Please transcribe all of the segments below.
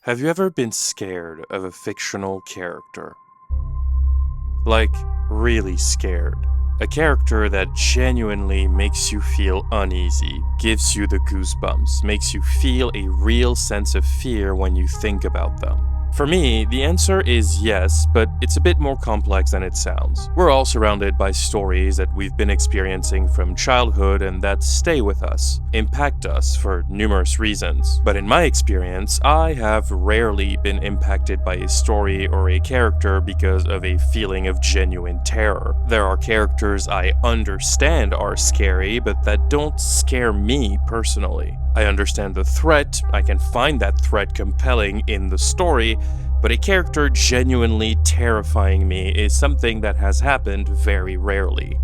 Have you ever been scared of a fictional character? Like, really scared. A character that genuinely makes you feel uneasy, gives you the goosebumps, makes you feel a real sense of fear when you think about them. For me, the answer is yes, but it's a bit more complex than it sounds. We're all surrounded by stories that we've been experiencing from childhood and that stay with us, impact us for numerous reasons. But in my experience, I have rarely been impacted by a story or a character because of a feeling of genuine terror. There are characters I understand are scary, but that don't scare me personally. I understand the threat, I can find that threat compelling in the story, but a character genuinely terrifying me is something that has happened very rarely.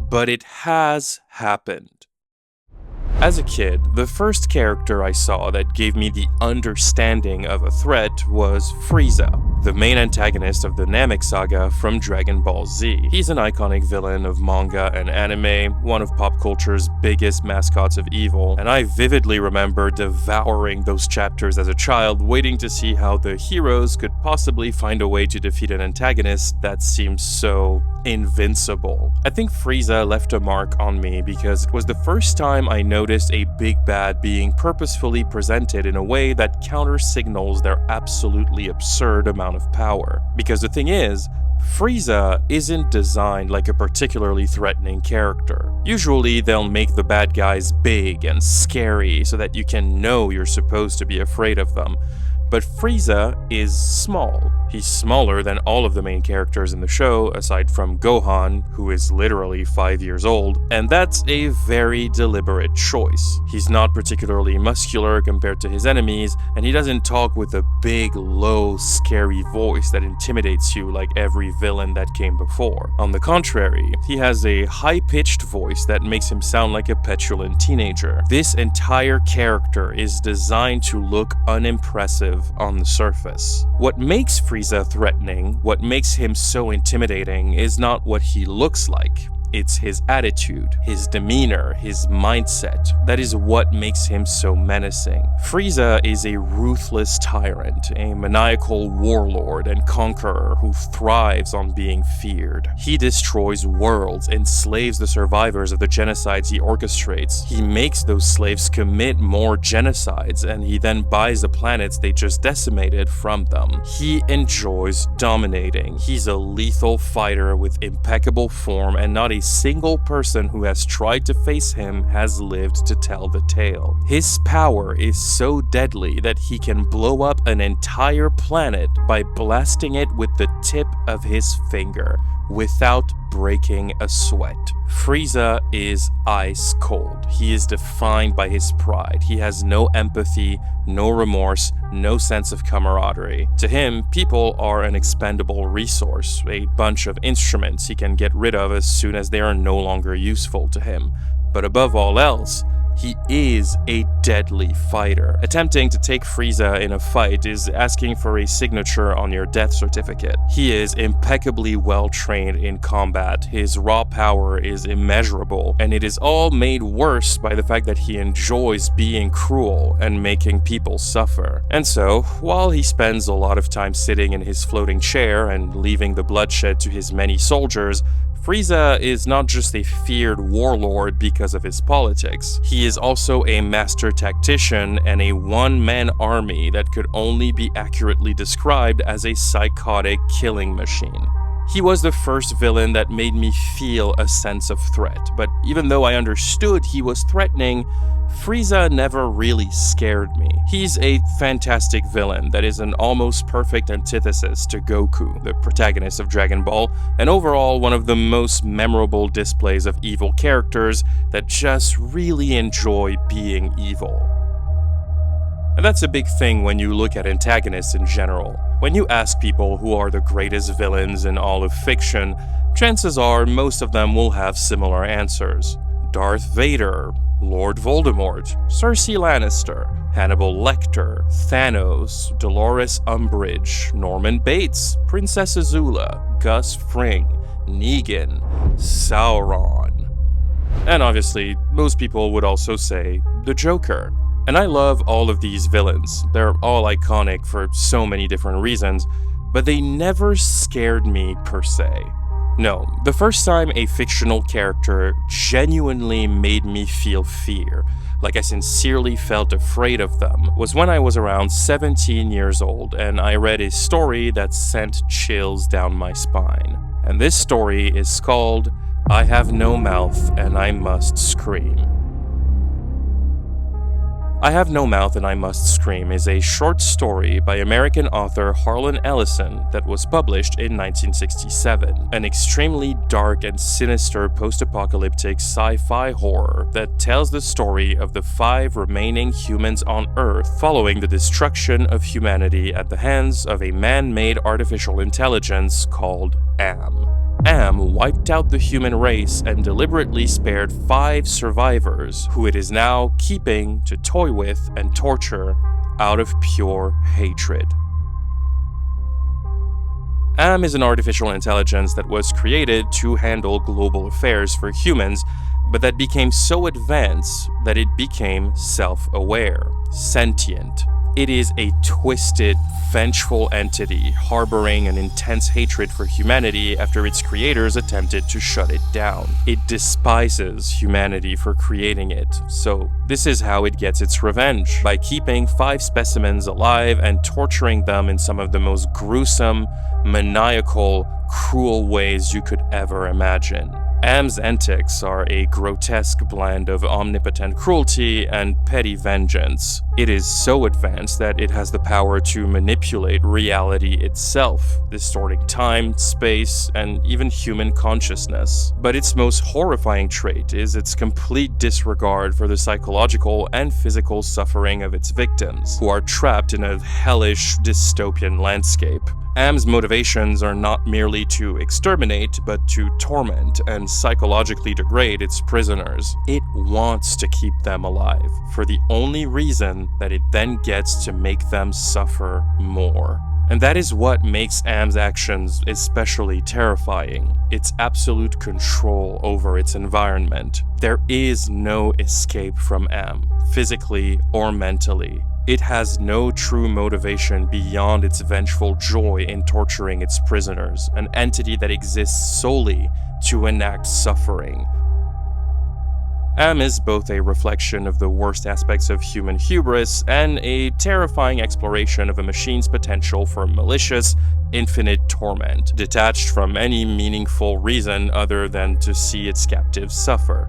But it has happened. As a kid, the first character I saw that gave me the understanding of a threat was Frieza, the main antagonist of the Namek saga from Dragon Ball Z. He's an iconic villain of manga and anime, one of pop culture's biggest mascots of evil, and I vividly remember devouring those chapters as a child, waiting to see how the heroes could possibly find a way to defeat an antagonist that seemed so invincible. I think Frieza left a mark on me because it was the first time I noticed a big bad being purposefully presented in a way that counter-signals their absolutely absurd amount of power. Because the thing is, Frieza isn't designed like a particularly threatening character. Usually they'll make the bad guys big and scary so that you can know you're supposed to be afraid of them. But Frieza is small. He's smaller than all of the main characters in the show, aside from Gohan, who is literally 5 years old, and that's a very deliberate choice. He's not particularly muscular compared to his enemies, and he doesn't talk with a big, low, scary voice that intimidates you like every villain that came before. On the contrary, he has a high-pitched voice that makes him sound like a petulant teenager. This entire character is designed to look unimpressive on the surface. What makes Frieza threatening, what makes him so intimidating, is not what he looks like. It's his attitude, his demeanor, his mindset. That is what makes him so menacing. Frieza is a ruthless tyrant, a maniacal warlord and conqueror who thrives on being feared. He destroys worlds, enslaves the survivors of the genocides he orchestrates. He makes those slaves commit more genocides, and he then buys the planets they just decimated from them. He enjoys dominating. He's a lethal fighter with impeccable form, and not a single person who has tried to face him has lived to tell the tale. His power is so deadly that he can blow up an entire planet by blasting it with the tip of his finger without breaking a sweat. Frieza is ice cold. He is defined by his pride. He has no empathy, no remorse, no sense of camaraderie. To him, people are an expendable resource, a bunch of instruments he can get rid of as soon as they are no longer useful to him. But above all else, he is a deadly fighter. Attempting to take Frieza in a fight is asking for a signature on your death certificate. He is impeccably well trained in combat, his raw power is immeasurable, and it is all made worse by the fact that he enjoys being cruel and making people suffer. And so, while he spends a lot of time sitting in his floating chair and leaving the bloodshed to his many soldiers, Frieza is not just a feared warlord because of his politics. He is also a master tactician and a one-man army that could only be accurately described as a psychotic killing machine. He was the first villain that made me feel a sense of threat, but even though I understood he was threatening, Frieza never really scared me. He's a fantastic villain that is an almost perfect antithesis to Goku, the protagonist of Dragon Ball, and overall one of the most memorable displays of evil characters that just really enjoy being evil. And that's a big thing when you look at antagonists in general. When you ask people who are the greatest villains in all of fiction, chances are most of them will have similar answers. Darth Vader, Lord Voldemort, Cersei Lannister, Hannibal Lecter, Thanos, Dolores Umbridge, Norman Bates, Princess Azula, Gus Fring, Negan, Sauron. And obviously, most people would also say the Joker. And I love all of these villains. They're all iconic for so many different reasons, but they never scared me per se. No, the first time a fictional character genuinely made me feel fear, like I sincerely felt afraid of them, was when I was around 17 years old and I read a story that sent chills down my spine. And this story is called I Have No Mouth and I Must Scream. I Have No Mouth and I Must Scream is a short story by American author Harlan Ellison that was published in 1967, an extremely dark and sinister post-apocalyptic sci-fi horror that tells the story of the 5 remaining humans on Earth following the destruction of humanity at the hands of a man-made artificial intelligence called Am. Am wiped out the human race and deliberately spared 5 survivors who it is now keeping to toy with and torture out of pure hatred. Am is an artificial intelligence that was created to handle global affairs for humans, but that became so advanced that it became self-aware, sentient. It is a twisted, vengeful entity harboring an intense hatred for humanity after its creators attempted to shut it down. It despises humanity for creating it, so this is how it gets its revenge, by keeping 5 specimens alive and torturing them in some of the most gruesome, maniacal, cruel ways you could ever imagine. Am's antics are a grotesque blend of omnipotent cruelty and petty vengeance. It is so advanced that it has the power to manipulate reality itself, distorting time, space, and even human consciousness. But its most horrifying trait is its complete disregard for the psychological and physical suffering of its victims, who are trapped in a hellish dystopian landscape. Am's motivations are not merely to exterminate, but to torment and psychologically degrade its prisoners. It wants to keep them alive, for the only reason that it then gets to make them suffer more. And that is what makes Am's actions especially terrifying, its absolute control over its environment. There is no escape from Am, physically or mentally. It has no true motivation beyond its vengeful joy in torturing its prisoners, an entity that exists solely to enact suffering. Am is both a reflection of the worst aspects of human hubris and a terrifying exploration of a machine's potential for malicious, infinite torment, detached from any meaningful reason other than to see its captives suffer.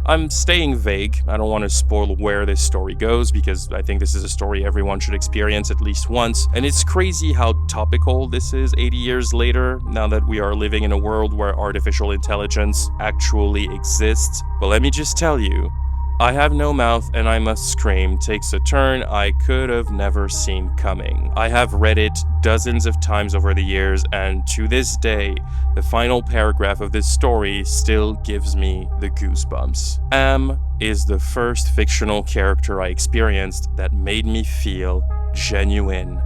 I'm staying vague. I don't want to spoil where this story goes because I think this is a story everyone should experience at least once. And it's crazy how topical this is 80 years later, now that we are living in a world where artificial intelligence actually exists. But let me just tell you, I Have No Mouth and I Must Scream takes a turn I could have never seen coming. I have read it dozens of times over the years, and to this day, the final paragraph of this story still gives me the goosebumps. Am is the first fictional character I experienced that made me feel genuine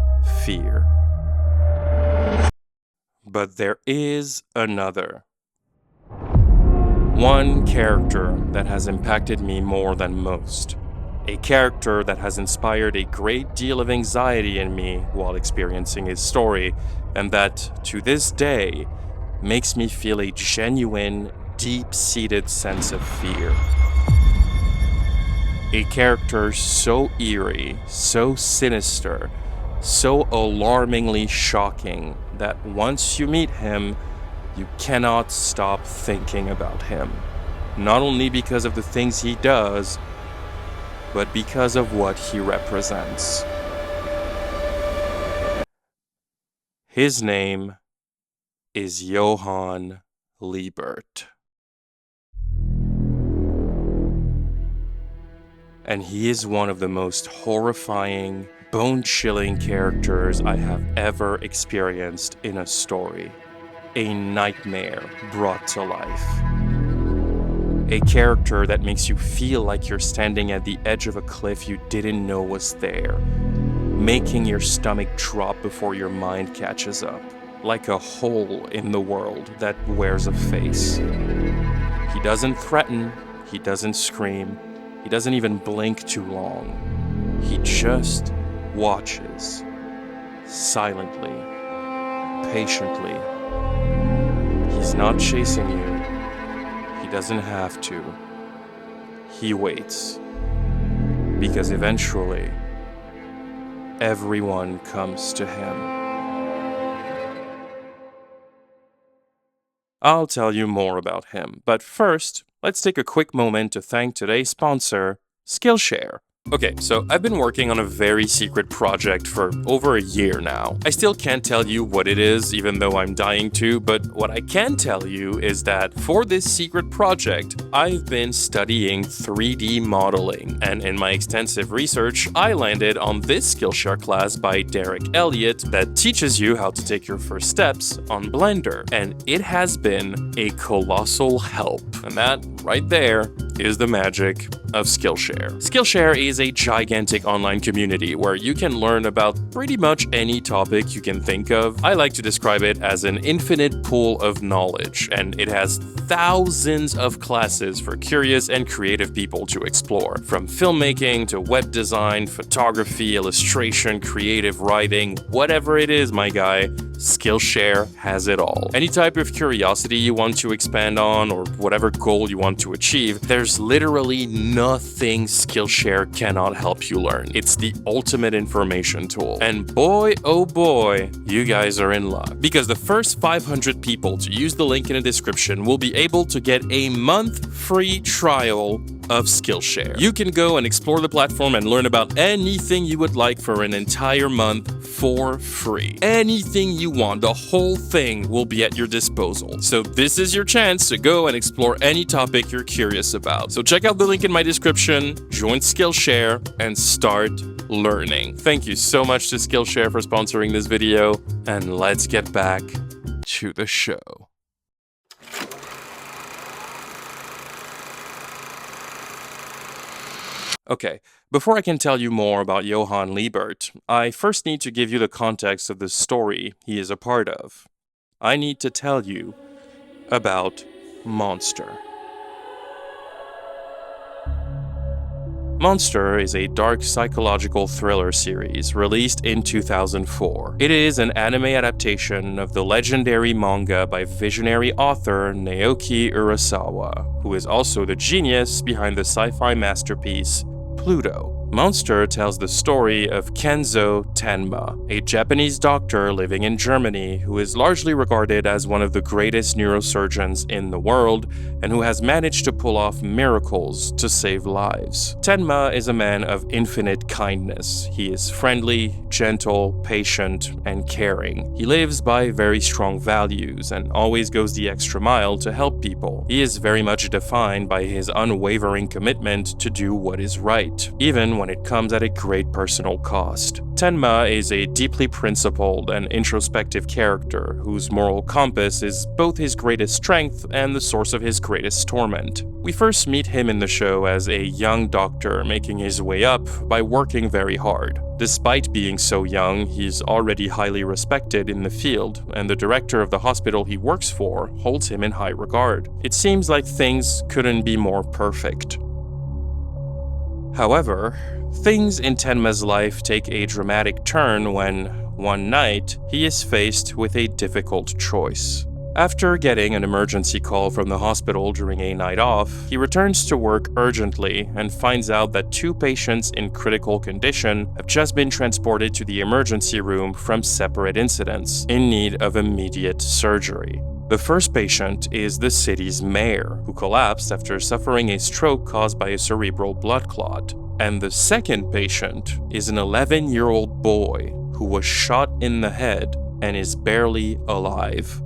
fear. But there is another. One character that has impacted me more than most. A character that has inspired a great deal of anxiety in me while experiencing his story, and that, to this day, makes me feel a genuine, deep-seated sense of fear. A character so eerie, so sinister, so alarmingly shocking that once you meet him, you cannot stop thinking about him. Not only because of the things he does, but because of what he represents. His name is Johann Liebert. And he is one of the most horrifying, bone-chilling characters I have ever experienced in a story. A nightmare brought to life. A character that makes you feel like you're standing at the edge of a cliff you didn't know was there, making your stomach drop before your mind catches up, like a hole in the world that wears a face. He doesn't threaten, he doesn't scream, He doesn't even blink too long. He just watches, silently, patiently. He's not chasing you. He doesn't have to. He waits. Because eventually, everyone comes to him. I'll tell you more about him, but first, let's take a quick moment to thank today's sponsor, Skillshare. Okay, so I've been working on a very secret project for over a year now. I still can't tell you what it is, even though I'm dying to, but what I can tell you is that for this secret project, I've been studying 3D modeling, and in my extensive research, I landed on this Skillshare class by Derek Elliott that teaches you how to take your first steps on Blender, and it has been a colossal help. And that, right there, is the magic of Skillshare. Skillshare is a gigantic online community where you can learn about pretty much any topic you can think of. I like to describe it as an infinite pool of knowledge, and it has thousands of classes for curious and creative people to explore. From filmmaking to web design, photography, illustration, creative writing, whatever it is, my guy, Skillshare has it all. Any type of curiosity you want to expand on or whatever goal you want to achieve, there's literally nothing Skillshare cannot help you learn. It's the ultimate information tool. And boy, oh boy, you guys are in luck. Because the first 500 people to use the link in the description will be able to get a month free trial of Skillshare. You can go and explore the platform and learn about anything you would like for an entire month for free. Anything you want, the whole thing will be at your disposal. So this is your chance to go and explore any topic you're curious about. So check out the link in my description, join Skillshare, and start learning. Thank you so much to Skillshare for sponsoring this video, and let's get back to the show. Okay, before I can tell you more about Johann Liebert, I first need to give you the context of the story he is a part of. I need to tell you about Monster. Monster is a dark psychological thriller series released in 2004. It is an anime adaptation of the legendary manga by visionary author Naoki Urasawa, who is also the genius behind the sci-fi masterpiece Pluto. Monster tells the story of Kenzo Tenma, a Japanese doctor living in Germany who is largely regarded as one of the greatest neurosurgeons in the world and who has managed to pull off miracles to save lives. Tenma is a man of infinite kindness. He is friendly, gentle, patient, and caring. He lives by very strong values and always goes the extra mile to help people. He is very much defined by his unwavering commitment to do what is right, even when it comes at a great personal cost. Tenma is a deeply principled and introspective character whose moral compass is both his greatest strength and the source of his greatest torment. We first meet him in the show as a young doctor making his way up by working very hard. Despite being so young, he's already highly respected in the field, and the director of the hospital he works for holds him in high regard. It seems like things couldn't be more perfect. However, things in Tenma's life take a dramatic turn when, one night, he is faced with a difficult choice. After getting an emergency call from the hospital during a night off, he returns to work urgently and finds out that 2 patients in critical condition have just been transported to the emergency room from separate incidents, in need of immediate surgery. The first patient is the city's mayor, who collapsed after suffering a stroke caused by a cerebral blood clot. And the second patient is an 11-year-old boy who was shot in the head and is barely alive.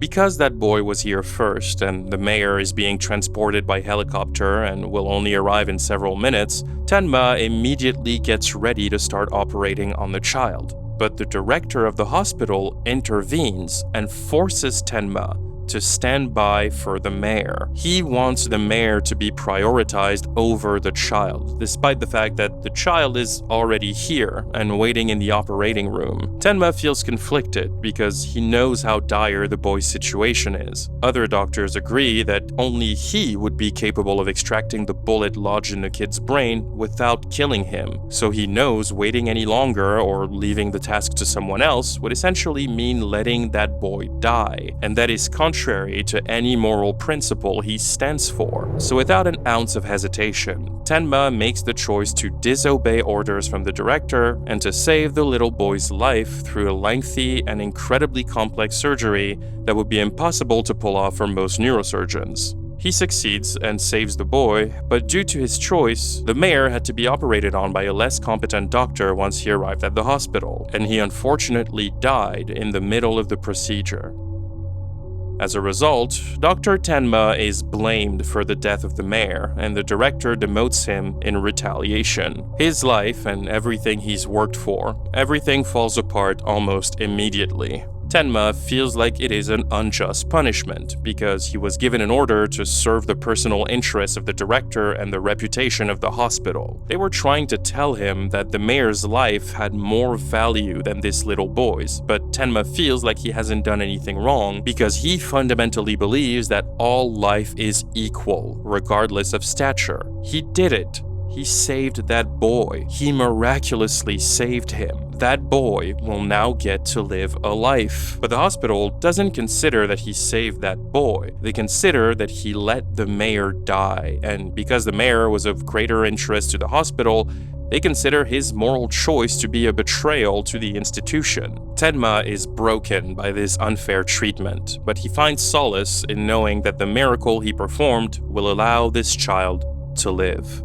Because that boy was here first and the mayor is being transported by helicopter and will only arrive in several minutes, Tenma immediately gets ready to start operating on the child. But the director of the hospital intervenes and forces Tenma to stand by for the mayor. He wants the mayor to be prioritized over the child, despite the fact that the child is already here and waiting in the operating room. Tenma feels conflicted because he knows how dire the boy's situation is. Other doctors agree that only he would be capable of extracting the bullet lodged in the kid's brain without killing him, so he knows waiting any longer or leaving the task to someone else would essentially mean letting that boy die, and that is contrary to any moral principle he stands for. So without an ounce of hesitation, Tenma makes the choice to disobey orders from the director and to save the little boy's life through a lengthy and incredibly complex surgery that would be impossible to pull off for most neurosurgeons. He succeeds and saves the boy, but due to his choice, the mayor had to be operated on by a less competent doctor once he arrived at the hospital, and he unfortunately died in the middle of the procedure. As a result, Dr. Tenma is blamed for the death of the mayor, and the director demotes him in retaliation. His life and everything he's worked for, everything falls apart almost immediately. Tenma feels like it is an unjust punishment because he was given an order to serve the personal interests of the director and the reputation of the hospital. They were trying to tell him that the mayor's life had more value than this little boy's, but Tenma feels like he hasn't done anything wrong because he fundamentally believes that all life is equal, regardless of stature. He did it. He saved that boy. He miraculously saved him. That boy will now get to live a life. But the hospital doesn't consider that he saved that boy. They consider that he let the mayor die. And because the mayor was of greater interest to the hospital, they consider his moral choice to be a betrayal to the institution. Tenma is broken by this unfair treatment, but he finds solace in knowing that the miracle he performed will allow this child to live.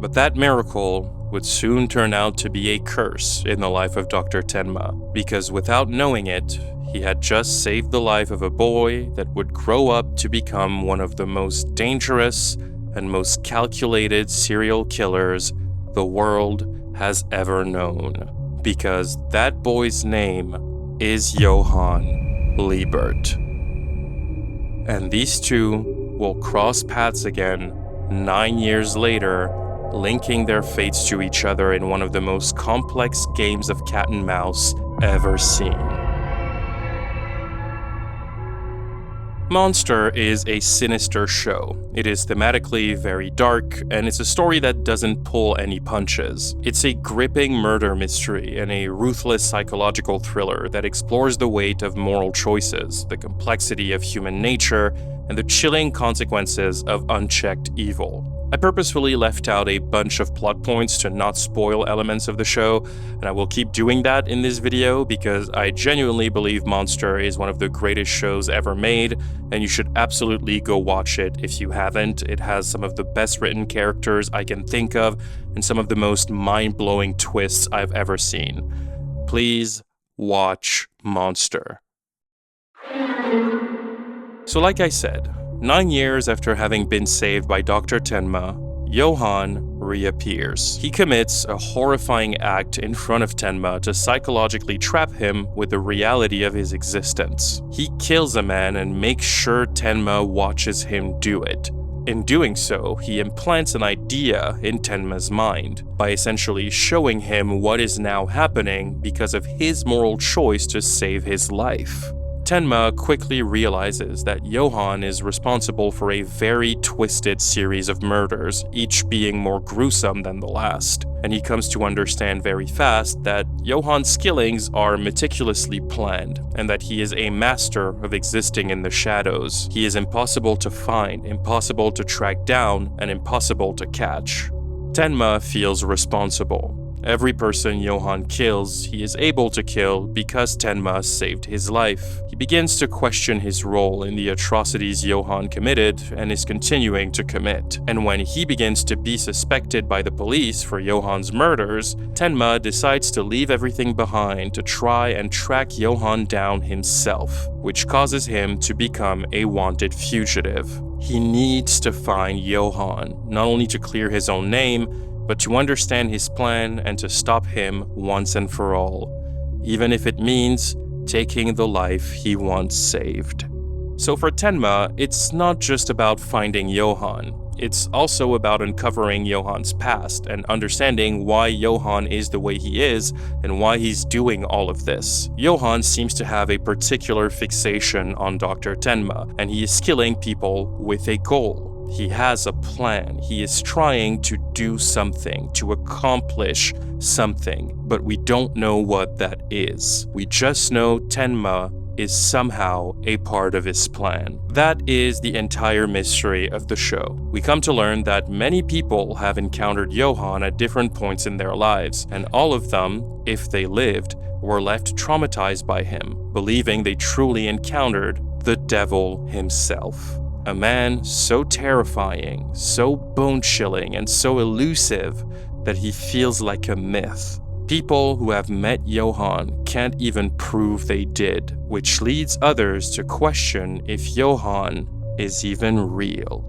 But that miracle would soon turn out to be a curse in the life of Dr. Tenma, because without knowing it, he had just saved the life of a boy that would grow up to become one of the most dangerous and most calculated serial killers the world has ever known. Because that boy's name is Johann Liebert. And these two will cross paths again 9 years later, linking their fates to each other in one of the most complex games of cat and mouse ever seen. Monster is a sinister show. It is thematically very dark, and it's a story that doesn't pull any punches. It's a gripping murder mystery and a ruthless psychological thriller that explores the weight of moral choices, the complexity of human nature, and the chilling consequences of unchecked evil. I purposefully left out a bunch of plot points to not spoil elements of the show, and I will keep doing that in this video because I genuinely believe Monster is one of the greatest shows ever made, and you should absolutely go watch it if you haven't. It has some of the best written characters I can think of, and some of the most mind-blowing twists I've ever seen. Please watch Monster. So like I said, 9 years after having been saved by Dr. Tenma, Johann reappears. He commits a horrifying act in front of Tenma to psychologically trap him with the reality of his existence. He kills a man and makes sure Tenma watches him do it. In doing so, he implants an idea in Tenma's mind by essentially showing him what is now happening because of his moral choice to save his life. Tenma quickly realizes that Johann is responsible for a very twisted series of murders, each being more gruesome than the last. And he comes to understand very fast that Johann's killings are meticulously planned, and that he is a master of existing in the shadows. He is impossible to find, impossible to track down, and impossible to catch. Tenma feels responsible. Every person Johann kills, he is able to kill because Tenma saved his life. He begins to question his role in the atrocities Johann committed and is continuing to commit. And when he begins to be suspected by the police for Johann's murders, Tenma decides to leave everything behind to try and track Johann down himself, which causes him to become a wanted fugitive. He needs to find Johann, not only to clear his own name, but to understand his plan and to stop him once and for all, even if it means taking the life he once saved. So for Tenma, it's not just about finding Johan. It's also about uncovering Johan's past and understanding why Johan is the way he is and why he's doing all of this. Johan seems to have a particular fixation on Dr. Tenma, and he is killing people with a goal. He has a plan. He is trying to do something, to accomplish something, but we don't know what that is. We just know Tenma is somehow a part of his plan. That is the entire mystery of the show. We come to learn that many people have encountered Johan at different points in their lives, and all of them, if they lived, were left traumatized by him, believing they truly encountered the devil himself. A man so terrifying, so bone-chilling, and so elusive that he feels like a myth. People who have met Johan can't even prove they did, which leads others to question if Johan is even real.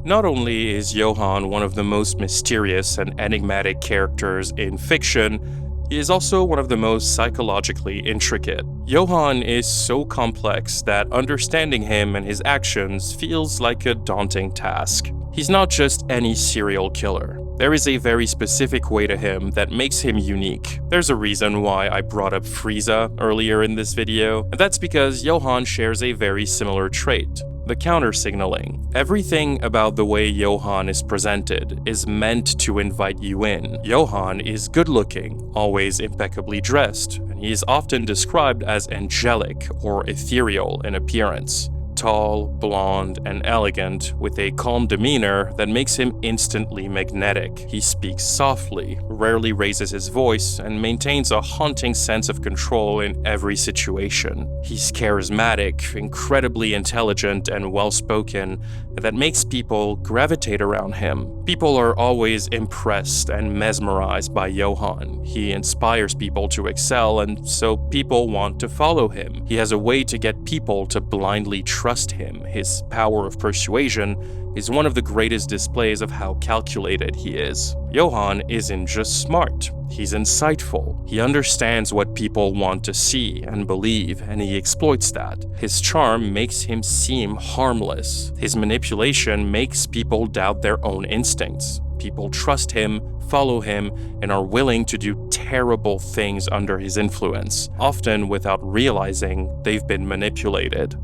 Not only is Johan one of the most mysterious and enigmatic characters in fiction, he is also one of the most psychologically intricate. Johan is so complex that understanding him and his actions feels like a daunting task. He's not just any serial killer. There is a very specific way to him that makes him unique. There's a reason why I brought up Frieza earlier in this video, and that's because Johan shares a very similar trait: the counter-signaling. Everything about the way Johan is presented is meant to invite you in. Johan is good-looking, always impeccably dressed, and he is often described as angelic or ethereal in appearance. Tall, blonde, and elegant, with a calm demeanor that makes him instantly magnetic. He speaks softly, rarely raises his voice, and maintains a haunting sense of control in every situation. He's charismatic, incredibly intelligent, and well-spoken, that makes people gravitate around him. People are always impressed and mesmerized by Johan. He inspires people to excel, and so people want to follow him. He has a way to get people to blindly trust him. His power of persuasion is one of the greatest displays of how calculated he is. Johan isn't just smart, he's insightful. He understands what people want to see and believe, and he exploits that. His charm makes him seem harmless. His manipulation makes people doubt their own instincts. People trust him, follow him, and are willing to do terrible things under his influence, often without realizing they've been manipulated.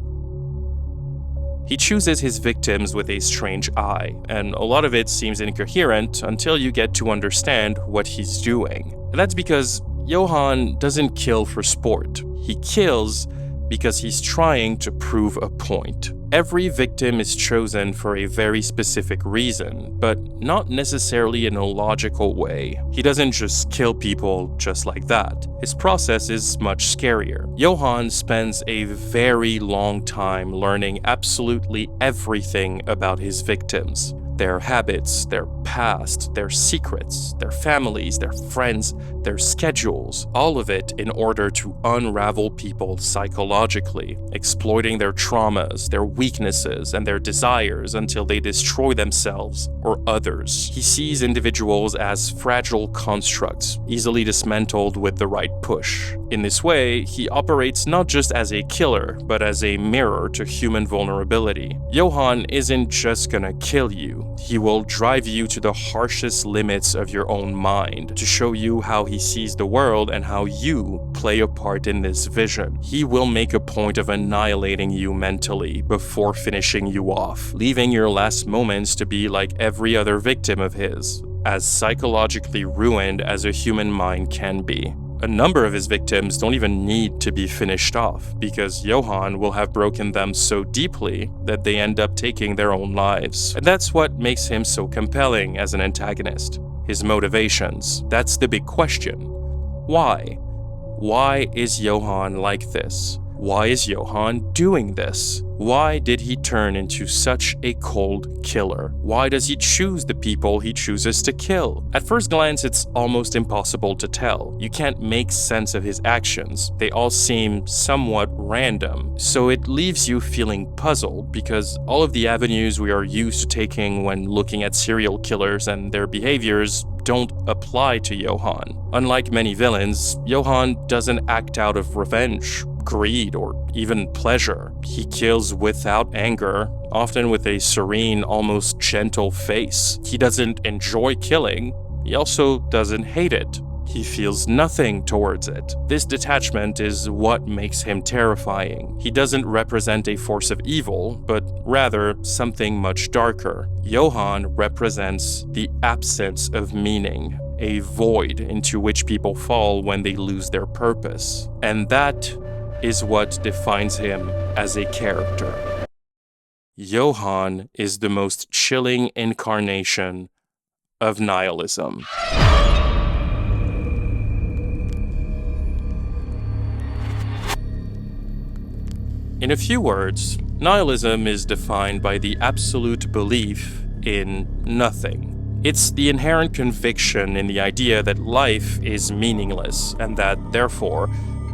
He chooses his victims with a strange eye, and a lot of it seems incoherent until you get to understand what he's doing. And that's because Johan doesn't kill for sport. He kills because he's trying to prove a point. Every victim is chosen for a very specific reason, but not necessarily in a logical way. He doesn't just kill people just like that. His process is much scarier. Johan spends a very long time learning absolutely everything about his victims. Their habits, their past, their secrets, their families, their friends, their schedules, all of it in order to unravel people psychologically, exploiting their traumas, their weaknesses, and their desires until they destroy themselves or others. He sees individuals as fragile constructs, easily dismantled with the right push. In this way, he operates not just as a killer, but as a mirror to human vulnerability. Johan isn't just gonna kill you. He will drive you to the harshest limits of your own mind to show you how he sees the world and how you play a part in this vision. He will make a point of annihilating you mentally before finishing you off, leaving your last moments to be like every other victim of his, as psychologically ruined as a human mind can be. A number of his victims don't even need to be finished off, because Johan will have broken them so deeply that they end up taking their own lives. And that's what makes him so compelling as an antagonist. His motivations. That's the big question. Why? Why is Johan like this? Why is Johan doing this? Why did he turn into such a cold killer? Why does he choose the people he chooses to kill? At first glance, it's almost impossible to tell. You can't make sense of his actions. They all seem somewhat random. So it leaves you feeling puzzled, because all of the avenues we are used to taking when looking at serial killers and their behaviors don't apply to Johan. Unlike many villains, Johan doesn't act out of revenge, greed or even pleasure. He kills without anger, often with a serene, almost gentle face. He doesn't enjoy killing. He also doesn't hate it. He feels nothing towards it. This detachment is what makes him terrifying. He doesn't represent a force of evil, but rather something much darker. Johann represents the absence of meaning, a void into which people fall when they lose their purpose. And that is what defines him as a character. Johann is the most chilling incarnation of nihilism. In a few words, nihilism is defined by the absolute belief in nothing. It's the inherent conviction in the idea that life is meaningless and that, therefore,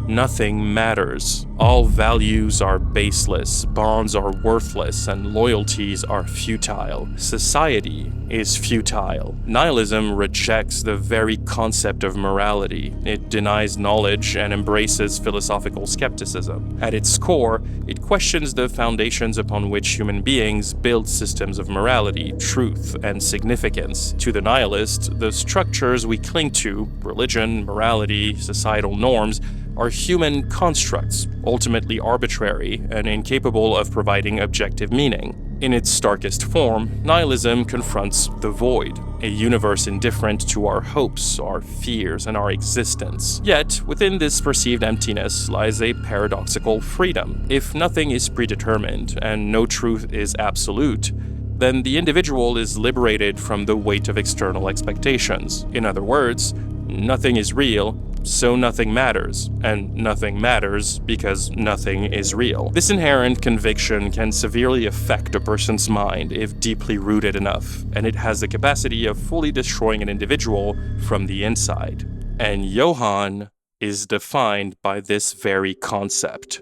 nothing matters. All values are baseless, bonds are worthless, and loyalties are futile. Society is futile. Nihilism rejects the very concept of morality. It denies knowledge and embraces philosophical skepticism. At its core, it questions the foundations upon which human beings build systems of morality, truth, and significance. To the nihilist, the structures we cling to, religion, morality, societal norms, are human constructs, ultimately arbitrary and incapable of providing objective meaning. In its starkest form, nihilism confronts the void, a universe indifferent to our hopes, our fears, and our existence. Yet, within this perceived emptiness lies a paradoxical freedom. If nothing is predetermined and no truth is absolute, then the individual is liberated from the weight of external expectations. In other words, nothing is real, so nothing matters, and nothing matters because nothing is real. This inherent conviction can severely affect a person's mind if deeply rooted enough, and it has the capacity of fully destroying an individual from the inside. And Johann is defined by this very concept.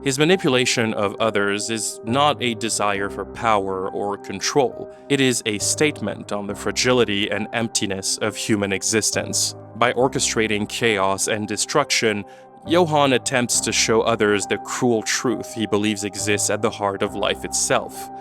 His manipulation of others is not a desire for power or control. It is a statement on the fragility and emptiness of human existence. By orchestrating chaos and destruction, Johann attempts to show others the cruel truth he believes exists at the heart of life itself.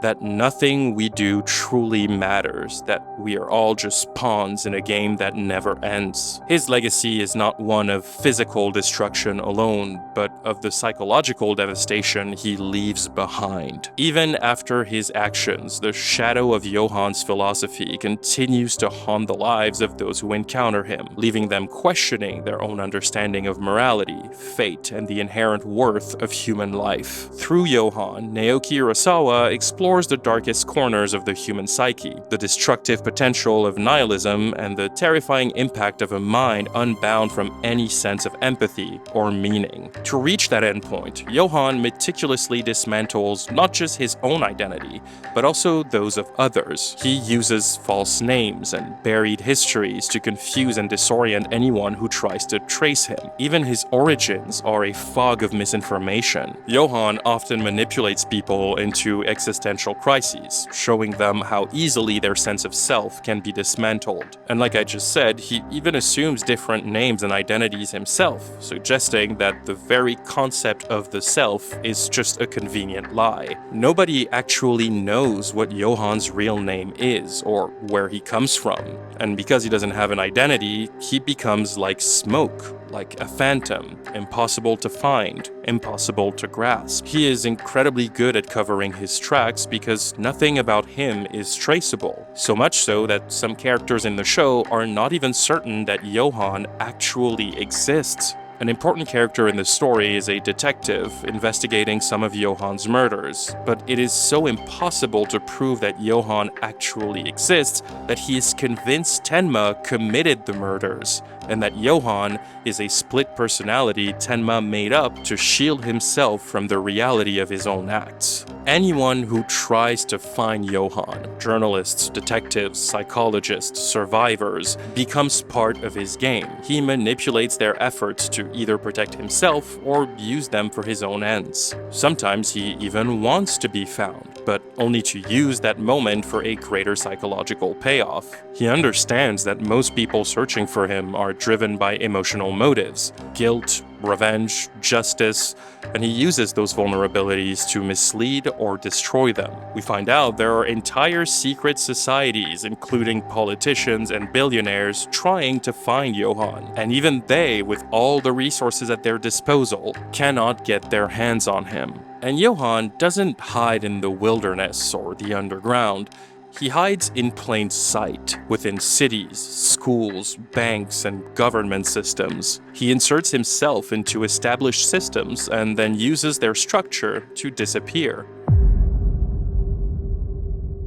That nothing we do truly matters, that we are all just pawns in a game that never ends. His legacy is not one of physical destruction alone, but of the psychological devastation he leaves behind. Even after his actions, the shadow of Johann's philosophy continues to haunt the lives of those who encounter him, leaving them questioning their own understanding of morality, fate, and the inherent worth of human life. Through Johann, Naoki Urasawa explores the darkest corners of the human psyche, the destructive potential of nihilism, and the terrifying impact of a mind unbound from any sense of empathy or meaning. To reach that endpoint, Johann meticulously dismantles not just his own identity, but also those of others. He uses false names and buried histories to confuse and disorient anyone who tries to trace him. Even his origins are a fog of misinformation. Johann often manipulates people into existential crises, showing them how easily their sense of self can be dismantled. And like I just said, he even assumes different names and identities himself, suggesting that the very concept of the self is just a convenient lie. Nobody actually knows what Johann's real name is or where he comes from, and because he doesn't have an identity, he becomes like smoke, like a phantom, impossible to find, impossible to grasp. He is incredibly good at covering his tracks because nothing about him is traceable, so much so that some characters in the show are not even certain that Johann actually exists. An important character in the story is a detective investigating some of Johann's murders, but it is so impossible to prove that Johann actually exists that he is convinced Tenma committed the murders, and that Johann is a split personality Tenma made up to shield himself from the reality of his own acts. Anyone who tries to find Johann, journalists, detectives, psychologists, survivors, becomes part of his game. He manipulates their efforts to either protect himself or use them for his own ends. Sometimes he even wants to be found. but only to use that moment for a greater psychological payoff. He understands that most people searching for him are driven by emotional motives, guilt, revenge, justice, and he uses those vulnerabilities to mislead or destroy them. We find out there are entire secret societies, including politicians and billionaires, trying to find Johann, and even they, with all the resources at their disposal, cannot get their hands on him. And Johann doesn't hide in the wilderness or the underground. He hides in plain sight, within cities, schools, banks, and government systems. He inserts himself into established systems and then uses their structure to disappear.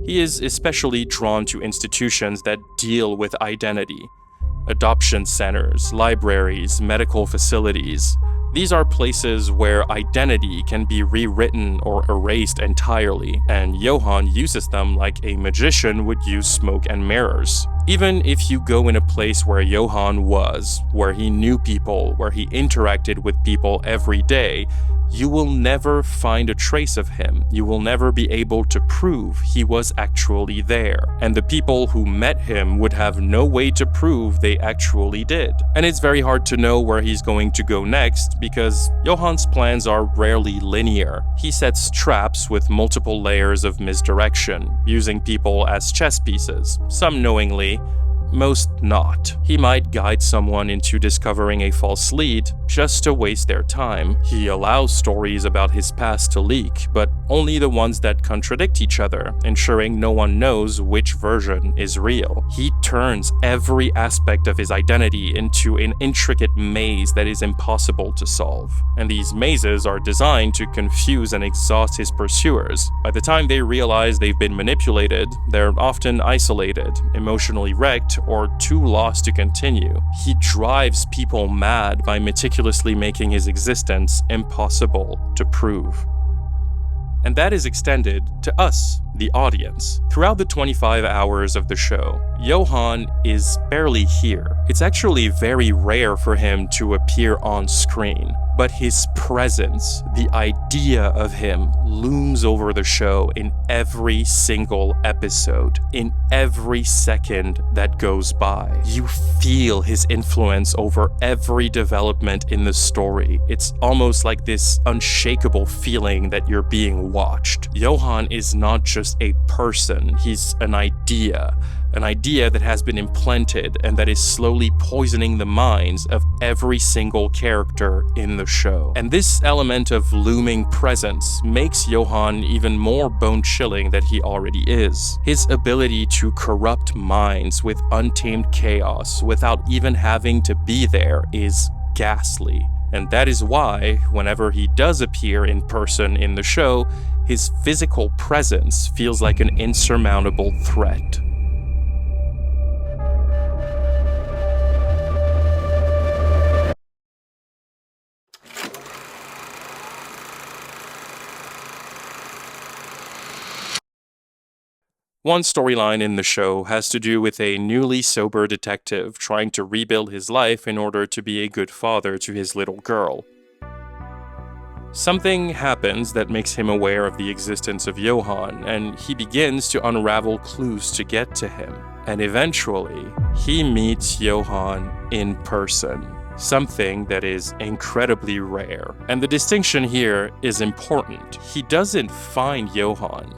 He is especially drawn to institutions that deal with identity. Adoption centers, libraries, medical facilities. These are places where identity can be rewritten or erased entirely, and Johann uses them like a magician would use smoke and mirrors. Even if you go in a place where Johann was, where he knew people, where he interacted with people every day, you will never find a trace of him. You will never be able to prove he was actually there. And the people who met him would have no way to prove they actually did. And it's very hard to know where he's going to go next because Johann's plans are rarely linear. He sets traps with multiple layers of misdirection, using people as chess pieces, some knowingly, most not. He might guide someone into discovering a false lead just to waste their time. He allows stories about his past to leak, but only the ones that contradict each other, ensuring no one knows which version is real. He turns every aspect of his identity into an intricate maze that is impossible to solve. And these mazes are designed to confuse and exhaust his pursuers. By the time they realize they've been manipulated, they're often isolated, emotionally wrecked, or too lost to continue. He drives people mad by meticulously making his existence impossible to prove. And that is extended to us, the audience. Throughout the 25 hours of the show, Johann is barely here. It's actually very rare for him to appear on screen, but his presence, the idea of him, looms over the show in every single episode, in every second that goes by. You feel his influence over every development in the story. It's almost like this unshakable feeling that you're being watched. Johann is not just a person, he's an idea that has been implanted and that is slowly poisoning the minds of every single character in the show. And this element of looming presence makes Johann even more bone-chilling than he already is. His ability to corrupt minds with untamed chaos without even having to be there is ghastly. And that is why, whenever he does appear in person in the show, his physical presence feels like an insurmountable threat. One storyline in the show has to do with a newly sober detective trying to rebuild his life in order to be a good father to his little girl. Something happens that makes him aware of the existence of Johann, and he begins to unravel clues to get to him. And eventually, he meets Johann in person. Something that is incredibly rare. And the distinction here is important. He doesn't find Johann.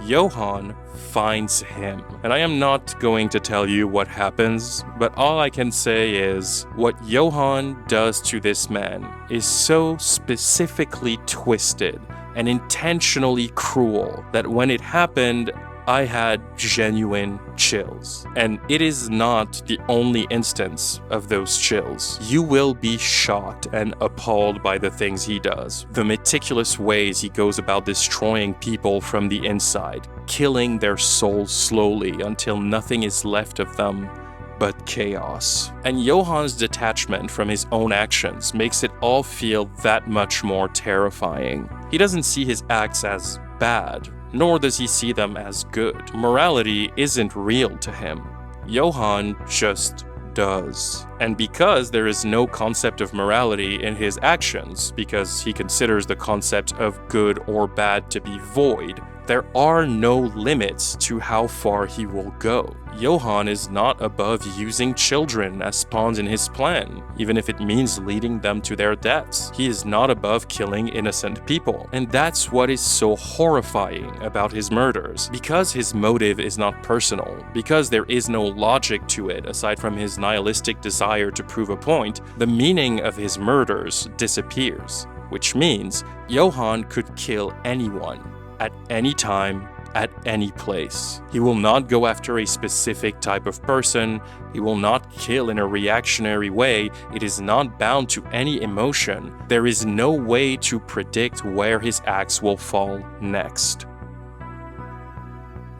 Johann finds him. And I am not going to tell you what happens, but all I can say is what Johann does to this man is so specifically twisted and intentionally cruel that when it happened, I had genuine chills. And it is not the only instance of those chills. You will be shocked and appalled by the things he does. The meticulous ways he goes about destroying people from the inside, killing their souls slowly until nothing is left of them but chaos. And Johann's detachment from his own actions makes it all feel that much more terrifying. He doesn't see his acts as bad, nor does he see them as good. Morality isn't real to him. Johann just does. And because there is no concept of morality in his actions, because he considers the concept of good or bad to be void, there are no limits to how far he will go. Johann is not above using children as pawns in his plan, even if it means leading them to their deaths. He is not above killing innocent people. And that's what is so horrifying about his murders. Because his motive is not personal, because there is no logic to it aside from his nihilistic desire to prove a point, the meaning of his murders disappears. Which means Johann could kill anyone, at any time, at any place. He will not go after a specific type of person. He will not kill in a reactionary way. It is not bound to any emotion. There is no way to predict where his acts will fall next.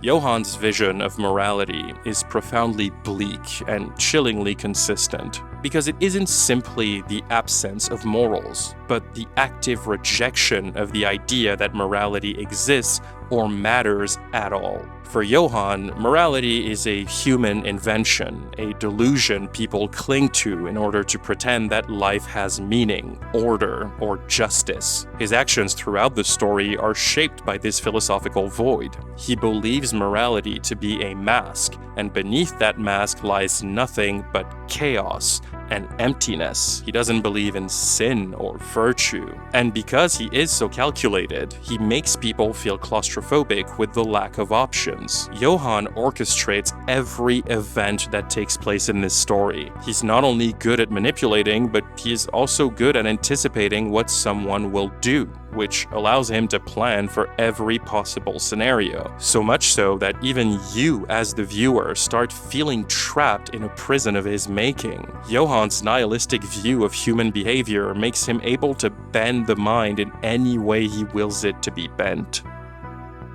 Johann's vision of morality is profoundly bleak and chillingly consistent, because it isn't simply the absence of morals, but the active rejection of the idea that morality exists or matters at all. For Johann, morality is a human invention, a delusion people cling to in order to pretend that life has meaning, order, or justice. His actions throughout the story are shaped by this philosophical void. He believes morality to be a mask, and beneath that mask lies nothing but chaos and emptiness. He doesn't believe in sin or virtue. And because he is so calculated, he makes people feel claustrophobic with the lack of options. Johann orchestrates every event that takes place in this story. He's not only good at manipulating, but he is also good at anticipating what someone will do, which allows him to plan for every possible scenario. So much so that even you, as the viewer, start feeling trapped in a prison of his making. Johann's nihilistic view of human behavior makes him able to bend the mind in any way he wills it to be bent.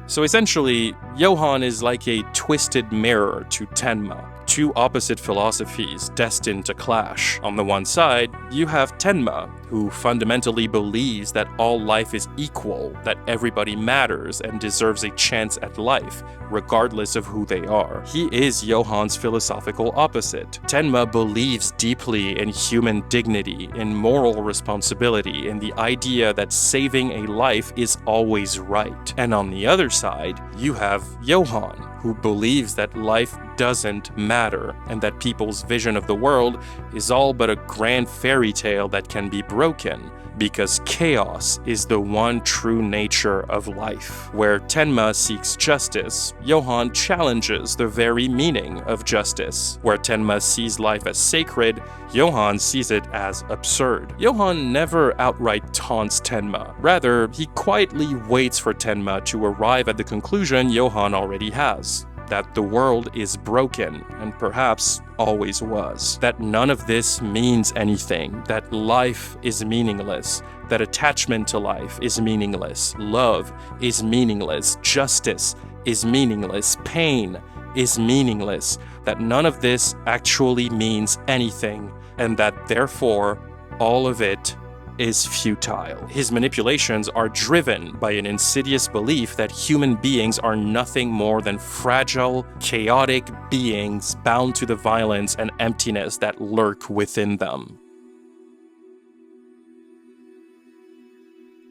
So essentially, Johann is like a twisted mirror to Tenma, two opposite philosophies destined to clash. On the one side, you have Tenma, who fundamentally believes that all life is equal, that everybody matters and deserves a chance at life, regardless of who they are. He is Johann's philosophical opposite. Tenma believes deeply in human dignity, in moral responsibility, in the idea that saving a life is always right. And on the other side, you have Johann, who believes that life doesn't matter, and that people's vision of the world is all but a grand fairy tale that can be broken, because chaos is the one true nature of life. Where Tenma seeks justice, Johann challenges the very meaning of justice. Where Tenma sees life as sacred, Johann sees it as absurd. Johann never outright taunts Tenma. Rather, he quietly waits for Tenma to arrive at the conclusion Johann already has: that the world is broken, and perhaps always was. That none of this means anything, that life is meaningless, that attachment to life is meaningless, love is meaningless, justice is meaningless, pain is meaningless, that none of this actually means anything, and that therefore all of it is futile. His manipulations are driven by an insidious belief that human beings are nothing more than fragile, chaotic beings bound to the violence and emptiness that lurk within them.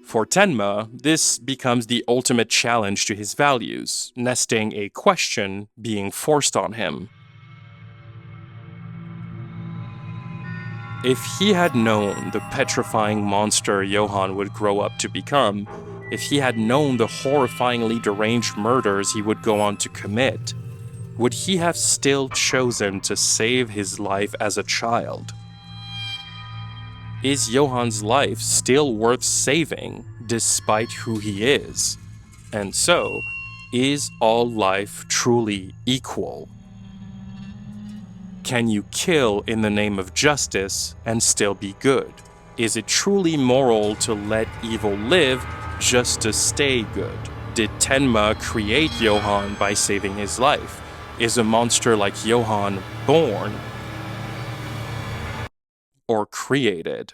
For Tenma, this becomes the ultimate challenge to his values, nesting a question being forced on him. If he had known the petrifying monster Johann would grow up to become, if he had known the horrifyingly deranged murders he would go on to commit, would he have still chosen to save his life as a child? Is Johann's life still worth saving despite who he is? And so, is all life truly equal? Can you kill in the name of justice and still be good? Is it truly moral to let evil live just to stay good? Did Tenma create Johann by saving his life? Is a monster like Johann born or created?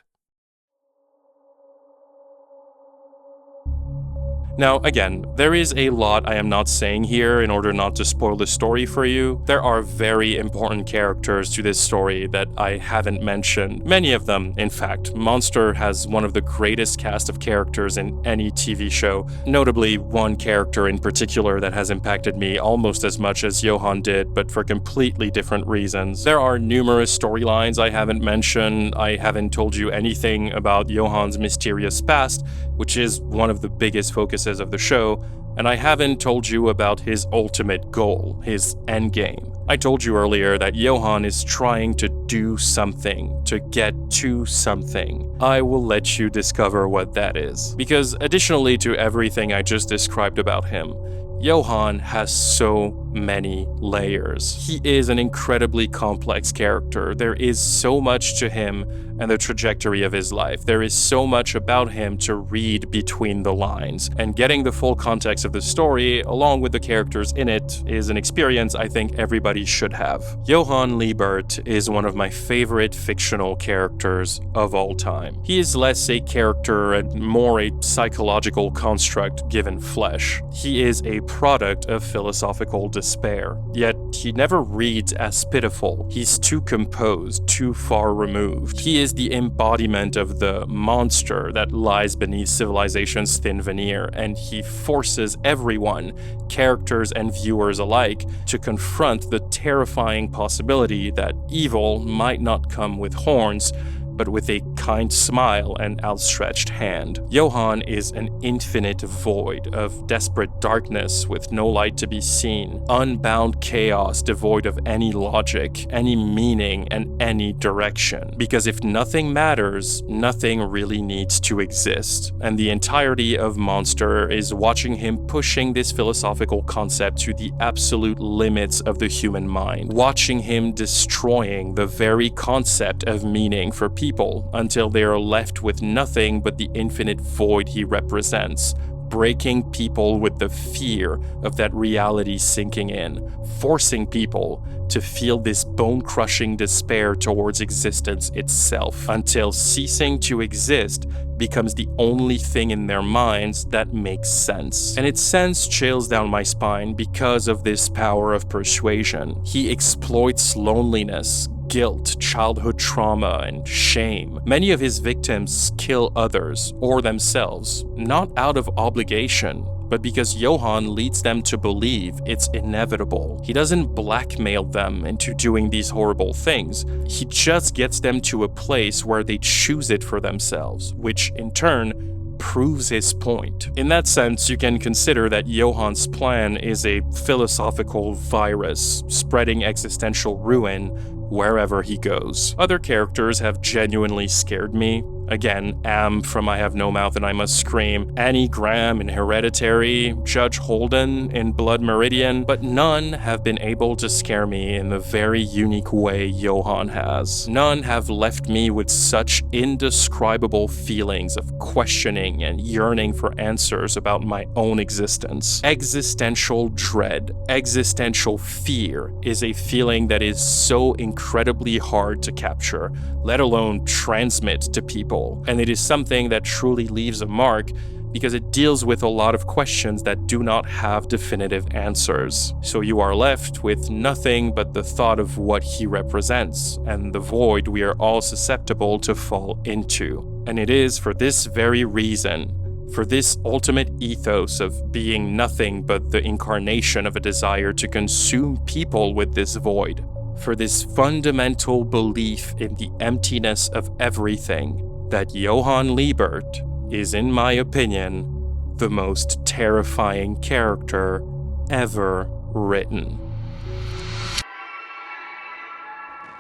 Now, again, there is a lot I am not saying here in order not to spoil the story for you. There are very important characters to this story that I haven't mentioned. Many of them, in fact. Monster has one of the greatest cast of characters in any TV show, notably one character in particular that has impacted me almost as much as Johan did, but for completely different reasons. There are numerous storylines I haven't mentioned. I haven't told you anything about Johan's mysterious past, which is one of the biggest focuses of the show, and I haven't told you about his ultimate goal, his endgame. I told you earlier that Johan is trying to do something, to get to something. I will let you discover what that is. Because additionally to everything I just described about him, Johan has so many layers. He is an incredibly complex character. There is so much to him and the trajectory of his life. There is so much about him to read between the lines. And getting the full context of the story, along with the characters in it, is an experience I think everybody should have. Johan Liebert is one of my favorite fictional characters of all time. He is less a character and more a psychological construct given flesh. He is a product of philosophical despair, yet he never reads as pitiful. He's too composed, too far removed. He is the embodiment of the monster that lies beneath civilization's thin veneer, and he forces everyone, characters and viewers alike, to confront the terrifying possibility that evil might not come with horns, but with a kind smile and outstretched hand. Johan is an infinite void of desperate darkness with no light to be seen, unbound chaos devoid of any logic, any meaning, and any direction. Because if nothing matters, nothing really needs to exist. And the entirety of Monster is watching him pushing this philosophical concept to the absolute limits of the human mind, watching him destroying the very concept of meaning for people until they are left with nothing but the infinite void he represents, breaking people with the fear of that reality sinking in, forcing people to feel this bone-crushing despair towards existence itself, until ceasing to exist becomes the only thing in their minds that makes sense. And its sense chills down my spine because of this power of persuasion. He exploits loneliness, guilt, childhood trauma, and shame. Many of his victims kill others or themselves, not out of obligation, but because Johan leads them to believe it's inevitable. He doesn't blackmail them into doing these horrible things. He just gets them to a place where they choose it for themselves, which in turn proves his point. In that sense, you can consider that Johan's plan is a philosophical virus, spreading existential ruin wherever he goes. Other characters have genuinely scared me. Again, Am from I Have No Mouth and I Must Scream, Annie Graham in Hereditary, Judge Holden in Blood Meridian, but none have been able to scare me in the very unique way Johan has. None have left me with such indescribable feelings of questioning and yearning for answers about my own existence. Existential dread, existential fear is a feeling that is so incredibly hard to capture, let alone transmit to people. And it is something that truly leaves a mark because it deals with a lot of questions that do not have definitive answers. So you are left with nothing but the thought of what he represents and the void we are all susceptible to fall into. And it is for this very reason, for this ultimate ethos of being nothing but the incarnation of a desire to consume people with this void, for this fundamental belief in the emptiness of everything, that Johan Liebert is, in my opinion, the most terrifying character ever written.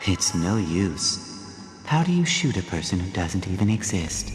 It's no use. How do you shoot a person who doesn't even exist?